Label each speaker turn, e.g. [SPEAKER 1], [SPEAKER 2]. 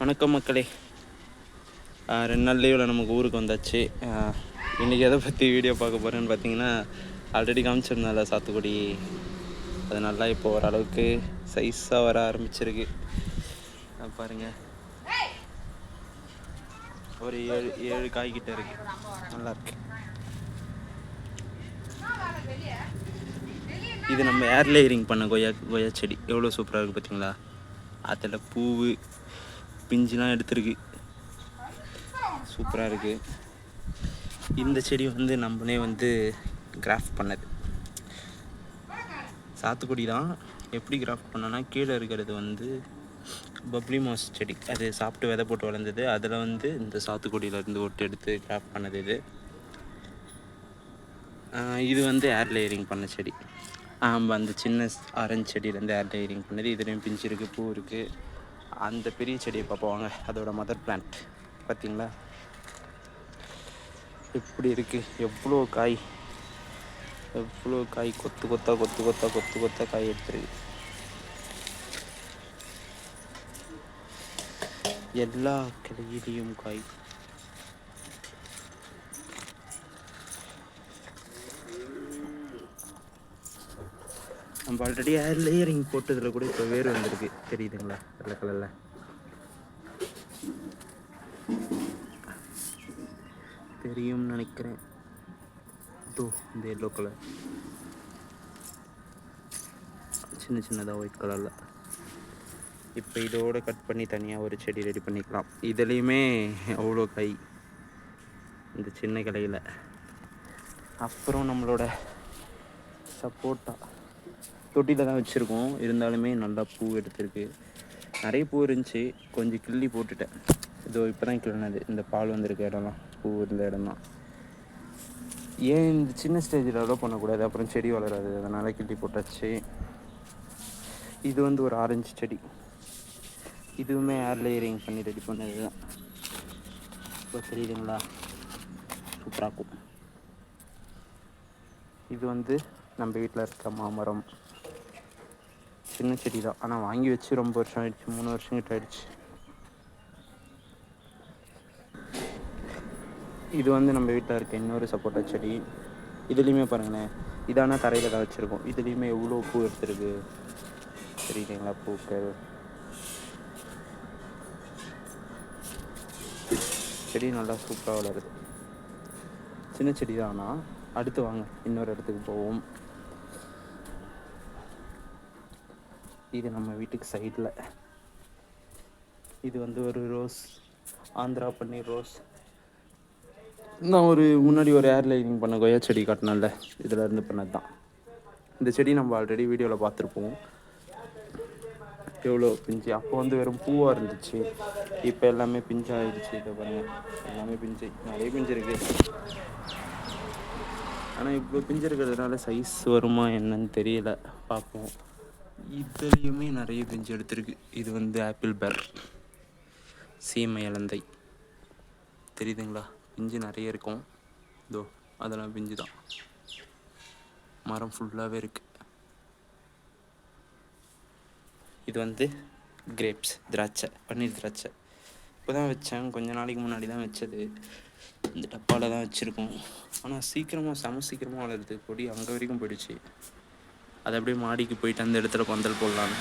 [SPEAKER 1] வணக்கம் மக்களே. 2 நாள் லீவில் நமக்கு ஊருக்கு வந்தாச்சு. இன்றைக்கி எதை பற்றி வீடியோ பார்க்க போகிறேன்னு பார்த்தீங்கன்னா, ஆல்ரெடி காமிச்சிருந்தால சாத்துக்குடி, அது நல்லா இப்போ ஓரளவுக்கு சைஸாக வர ஆரம்பிச்சிருக்கு. பாருங்கள், ஒரு 7 காய்கிட்ட இருக்குது. நல்லாயிருக்கு. இது நம்ம ஏர் லேயரிங் பண்ண கொய்யா செடி எவ்வளோ சூப்பராக இருக்குது பார்த்தீங்களா? அதில் பூவு பிஞ்சுலாம் எடுத்துருக்கு, சூப்பராக இருக்குது. இந்த செடி வந்து நம்மளே கிராஃப்ட் பண்ணது சாத்துக்குடி தான். எப்படி கிராஃப்ட் பண்ணோன்னா, கீழே இருக்கிறது பப்ளி மாஸ் செடி, அது சாப்பிட்டு விதை போட்டு வளர்ந்தது. அதில் இந்த சாத்துக்குடியிலேருந்து ஒட்டு எடுத்து கிராஃப்ட் பண்ணது இது. இது ஏர் லேயரிங் பண்ண செடி. அந்த சின்ன ஆரஞ்சு செடியிலேருந்து ஏர் லேயரிங் பண்ணது. இதுலேயும் பிஞ்சு இருக்குது, பூ இருக்குது. அந்த பெரிய செடியை பார்ப்போங்க, அதோட மதர் பிளான்ட் பார்த்திங்களா எப்படி இருக்குது? எவ்வளோ காய், கொத்து கொத்தா காய் எடுத்துருக்கு. எல்லா கிளையிலையும் காய். நம்ம ஆல்ரெடி ஏர் லேயரிங் போட்டதில் கூட இப்போ வேறு வந்திருக்கு, தெரியுதுங்களா? வெள்ளை கலரில் தெரியும்னு நினைக்கிறேன். இந்த எல்லோ கலர் சின்னதாக ஒயிட் கலரில். இப்போ இதோடு கட் பண்ணி தனியாக ஒரு செடி ரெடி பண்ணிக்கலாம். இதுலேயுமே அவ்வளோ காய் இந்த சின்ன கிளையில். அப்புறம் நம்மளோட சப்போட்டா தொட்டியில் தான் வச்சுருக்கோம், இருந்தாலுமே நல்லா பூ எடுத்துருக்கு. நிறைய பூ இருந்துச்சு, கொஞ்சம் கிள்ளி போட்டுட்டேன். இதோ இப்போ தான் கிள்ளினது. இந்த பால் வந்திருக்க இடம்லாம் பூ இருந்த இடம்லாம். ஏன் இந்த சின்ன ஸ்டேஜில் அலோவ் பண்ணக்கூடாது, அப்புறம் செடி வளராது, அதனால் கிள்ளி போட்டாச்சு. இது ஒரு ஆரஞ்சு செடி. இதுவுமே ஏர் லேயரிங் பண்ணி ரெடி பண்ணது தான். இப்போ தெரியுதுங்களா? சூப்பராகும். இது நம்ம வீட்டில் இருக்க மாமரம், சின்ன செடி தான். ஆனால் வாங்கி வச்சு ரொம்ப வருஷம் ஆயிடுச்சு, 3 வருஷம் கிட்ட ஆயிடுச்சு. இது நம்ம வீட்டில் இருக்க இன்னொரு சப்போட்டா செடி. இதுலேயுமே பாருங்களேன், இதான தரையில் தான் வச்சுருக்கோம். இதுலேயுமே எவ்வளோ பூ எடுத்துருக்கு, தெரியுதுங்களா? பூக்கள். செடி நல்லா சூப்பராக வளருது. சின்ன செடி தான். ஆனால் அடுத்து வாங்க இன்னொரு இடத்துக்கு போவோம். இது நம்ம வீட்டுக்கு சைடில். இது ஒரு ரோஸ், ஆந்திரா பன்னீர் ரோஸ். நான் முன்னாடி ஒரு ஏர் லைனிங் பண்ண கொய்யா செடி காட்டினேன்ல, இதில் இருந்து பண்ணது தான். இந்த செடி நம்ம ஆல்ரெடி வீடியோவில் பார்த்துருப்போம். எவ்வளோ பிஞ்சு, அப்போ வெறும் பூவாக இருந்துச்சு, இப்போ எல்லாமே பிஞ்சாகிடுச்சு. இதை பாருங்கள், எல்லாமே பிஞ்சு, நிறைய பிஞ்சு இருக்குது. ஆனால் இவ்வளோ பிஞ்சு இருக்கிறதுனால சைஸ் வருமா என்னன்னு தெரியல, பார்ப்போம். இதுலேயுமே நிறைய பிஞ்சு எடுத்துருக்கு. இது ஆப்பிள் பேர், சீமை இலந்தை, தெரியுதுங்களா? பிஞ்சு நிறைய இருக்கும். இதோ அதெல்லாம் பிஞ்சு தான். மரம் ஃபுல்லாகவே இருக்குது. இது கிரேப்ஸ், திராட்சை, பன்னீர் திராட்சை. இப்போ தான் வச்சேன், கொஞ்ச நாளைக்கு முன்னாடி தான் வச்சது. இந்த டப்பாவில் தான் வச்சுருக்கோம். ஆனால் செம சீக்கிரமாக வளருது. கொடி அங்கே வரைக்கும் போயிடுச்சு. அது அப்படியே மாடிக்கு போயிட்டு அந்த இடத்துல பந்தல் போடலான்னு